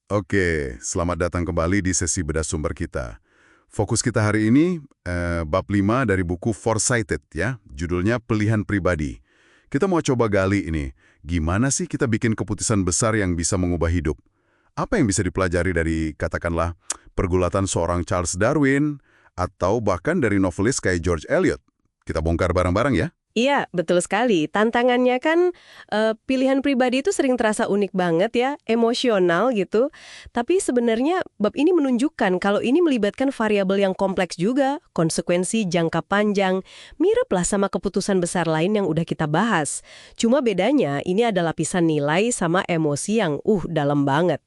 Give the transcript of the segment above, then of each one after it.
Oke, selamat datang kembali di sesi bedah sumber kita. Fokus kita hari ini bab 5 dari buku Foresighted ya, judulnya Pilihan Pribadi. Kita mau coba gali ini, gimana sih kita bikin keputusan besar yang bisa mengubah hidup? Apa yang bisa dipelajari dari katakanlah pergulatan seorang Charles Darwin atau bahkan dari novelis kayak George Eliot? Kita bongkar bareng-bareng ya. Iya, betul sekali. Tantangannya kan pilihan pribadi itu sering terasa unik banget ya, emosional gitu. Tapi sebenarnya bab ini menunjukkan kalau ini melibatkan variabel yang kompleks juga, konsekuensi jangka panjang, mirip lah sama keputusan besar lain yang udah kita bahas. Cuma bedanya ini ada lapisan nilai sama emosi yang dalam banget.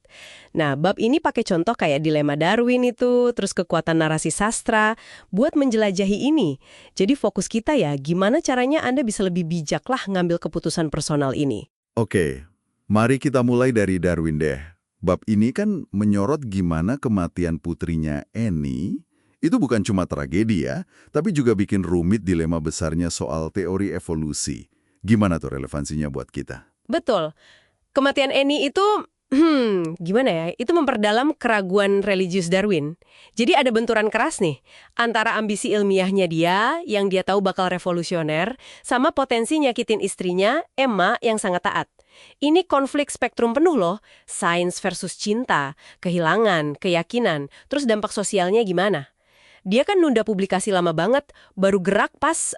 Nah, bab ini pakai contoh kayak dilema Darwin itu, terus kekuatan narasi sastra, buat menjelajahi ini. Jadi fokus kita ya, gimana caranya Anda bisa lebih bijak lah ngambil keputusan personal ini. Oke, mari kita mulai dari Darwin deh. Bab ini kan menyorot gimana kematian putrinya Annie itu bukan cuma tragedi ya, tapi juga bikin rumit dilema besarnya soal teori evolusi. Gimana tuh relevansinya buat kita? Betul. Kematian Annie itu gimana ya? Itu memperdalam keraguan religius Darwin. Jadi ada benturan keras nih antara ambisi ilmiahnya dia yang dia tahu bakal revolusioner sama potensi nyakitin istrinya, Emma, yang sangat taat. Ini konflik spektrum penuh loh, sains versus cinta, kehilangan, keyakinan, terus dampak sosialnya gimana? Dia kan nunda publikasi lama banget, baru gerak pas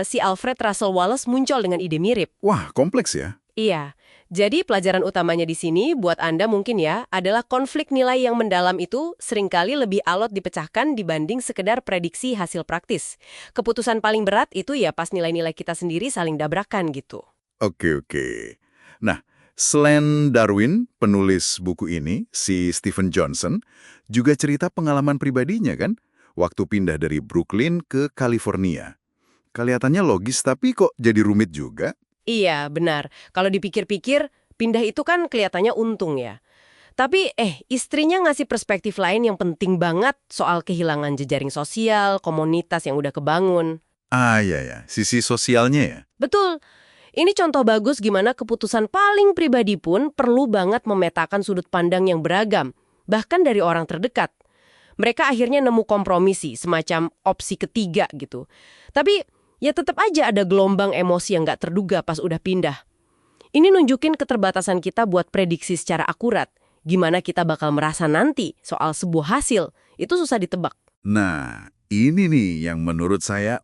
si Alfred Russel Wallace muncul dengan ide mirip. Wah, kompleks ya. Iya, jadi pelajaran utamanya di sini buat Anda mungkin ya adalah konflik nilai yang mendalam itu seringkali lebih alot dipecahkan dibanding sekedar prediksi hasil praktis. Keputusan paling berat itu ya pas nilai-nilai kita sendiri saling dabrakan gitu. Oke. Nah, selain Darwin, penulis buku ini, si Stephen Johnson, juga cerita pengalaman pribadinya kan? Waktu pindah dari Brooklyn ke California. Kelihatannya logis tapi kok jadi rumit juga? Iya, benar. Kalau dipikir-pikir, pindah itu kan kelihatannya untung ya. Tapi istrinya ngasih perspektif lain yang penting banget soal kehilangan jejaring sosial, komunitas yang udah kebangun. Ah, ya. Sisi sosialnya ya? Betul. Ini contoh bagus gimana keputusan paling pribadi pun perlu banget memetakan sudut pandang yang beragam, bahkan dari orang terdekat. Mereka akhirnya nemu kompromisi, semacam opsi ketiga gitu. Tapi ya tetap aja ada gelombang emosi yang nggak terduga pas udah pindah. Ini nunjukin keterbatasan kita buat prediksi secara akurat. Gimana kita bakal merasa nanti soal sebuah hasil, itu susah ditebak. Nah, ini nih yang menurut saya,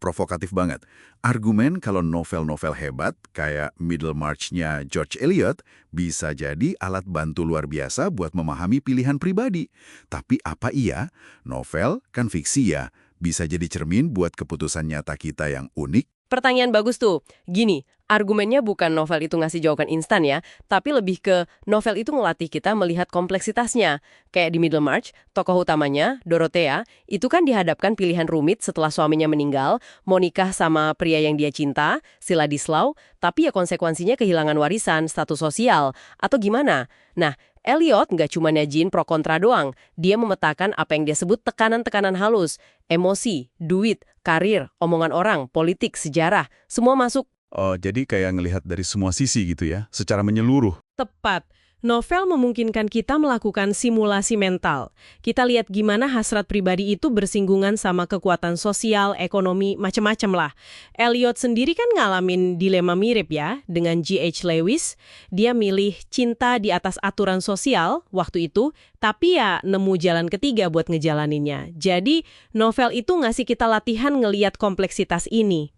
provokatif banget. Argumen kalau novel-novel hebat, kayak Middlemarch-nya George Eliot, bisa jadi alat bantu luar biasa buat memahami pilihan pribadi. Tapi apa iya? Novel kan fiksi ya, bisa jadi cermin buat keputusan nyata kita yang unik. Pertanyaan bagus tuh. Gini, argumennya bukan novel itu ngasih jawaban instan ya, tapi lebih ke novel itu ngelatih kita melihat kompleksitasnya. Kayak di Middlemarch, tokoh utamanya, Dorothea, itu kan dihadapkan pilihan rumit setelah suaminya meninggal, mau nikah sama pria yang dia cinta, si Ladislaw, tapi ya konsekuensinya kehilangan warisan, status sosial, atau gimana? Nah, Eliot nggak cuma nyajin pro kontra doang. Dia memetakan apa yang dia sebut tekanan-tekanan halus. Emosi, duit, karir, omongan orang, politik, sejarah. Semua masuk. Oh, jadi kayak ngelihat dari semua sisi gitu ya, secara menyeluruh. Tepat. Novel memungkinkan kita melakukan simulasi mental. Kita lihat gimana hasrat pribadi itu bersinggungan sama kekuatan sosial, ekonomi, macem-macem lah. Eliot sendiri kan ngalamin dilema mirip ya dengan G.H. Lewis. Dia milih cinta di atas aturan sosial waktu itu, tapi ya nemu jalan ketiga buat ngejalaninnya. Jadi novel itu ngasih kita latihan ngeliat kompleksitas ini.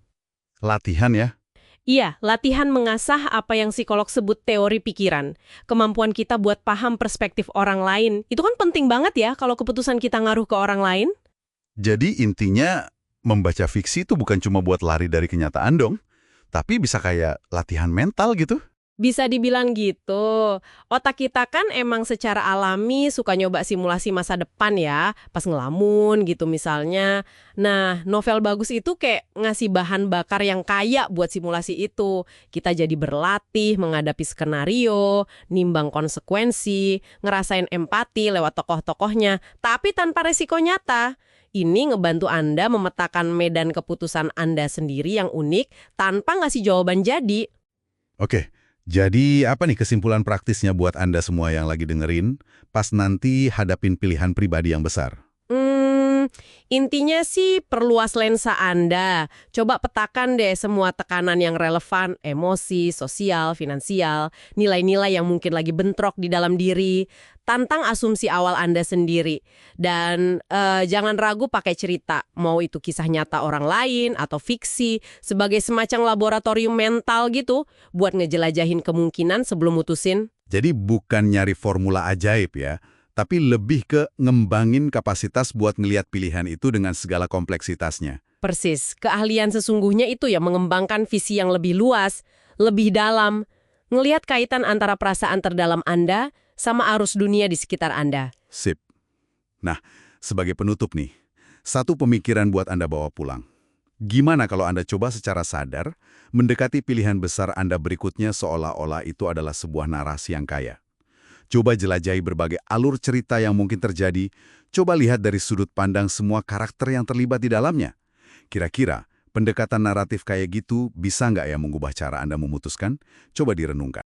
Latihan ya? Iya, latihan mengasah apa yang psikolog sebut teori pikiran. Kemampuan kita buat paham perspektif orang lain. Itu kan penting banget ya kalau keputusan kita ngaruh ke orang lain. Jadi intinya membaca fiksi itu bukan cuma buat lari dari kenyataan dong, tapi bisa kayak latihan mental gitu. Bisa dibilang gitu. Otak kita kan emang secara alami suka nyoba simulasi masa depan ya, pas ngelamun gitu misalnya. Nah, novel bagus itu kayak ngasih bahan bakar yang kaya buat simulasi itu. Kita jadi berlatih menghadapi skenario, nimbang konsekuensi, ngerasain empati lewat tokoh-tokohnya, tapi tanpa resiko nyata. Ini ngebantu Anda memetakan medan keputusan Anda sendiri yang unik tanpa ngasih jawaban jadi. Oke. Jadi apa nih kesimpulan praktisnya buat Anda semua yang lagi dengerin pas nanti hadapin pilihan pribadi yang besar? Intinya sih perluas lensa Anda. Coba petakan deh semua tekanan yang relevan, emosi, sosial, finansial, nilai-nilai yang mungkin lagi bentrok di dalam diri. Tantang asumsi awal Anda sendiri. Dan jangan ragu pakai cerita, mau itu kisah nyata orang lain atau fiksi, sebagai semacam laboratorium mental gitu, buat ngejelajahin kemungkinan sebelum mutusin. Jadi bukan nyari formula ajaib ya, tapi lebih ke ngembangin kapasitas buat ngelihat pilihan itu dengan segala kompleksitasnya. Persis, keahlian sesungguhnya itu ya mengembangkan visi yang lebih luas, lebih dalam, ngelihat kaitan antara perasaan terdalam Anda sama arus dunia di sekitar Anda. Sip. Nah, sebagai penutup nih, satu pemikiran buat Anda bawa pulang. Gimana kalau Anda coba secara sadar mendekati pilihan besar Anda berikutnya seolah-olah itu adalah sebuah narasi yang kaya? Coba jelajahi berbagai alur cerita yang mungkin terjadi, coba lihat dari sudut pandang semua karakter yang terlibat di dalamnya. Kira-kira, pendekatan naratif kayak gitu bisa nggak ya mengubah cara Anda memutuskan? Coba direnungkan.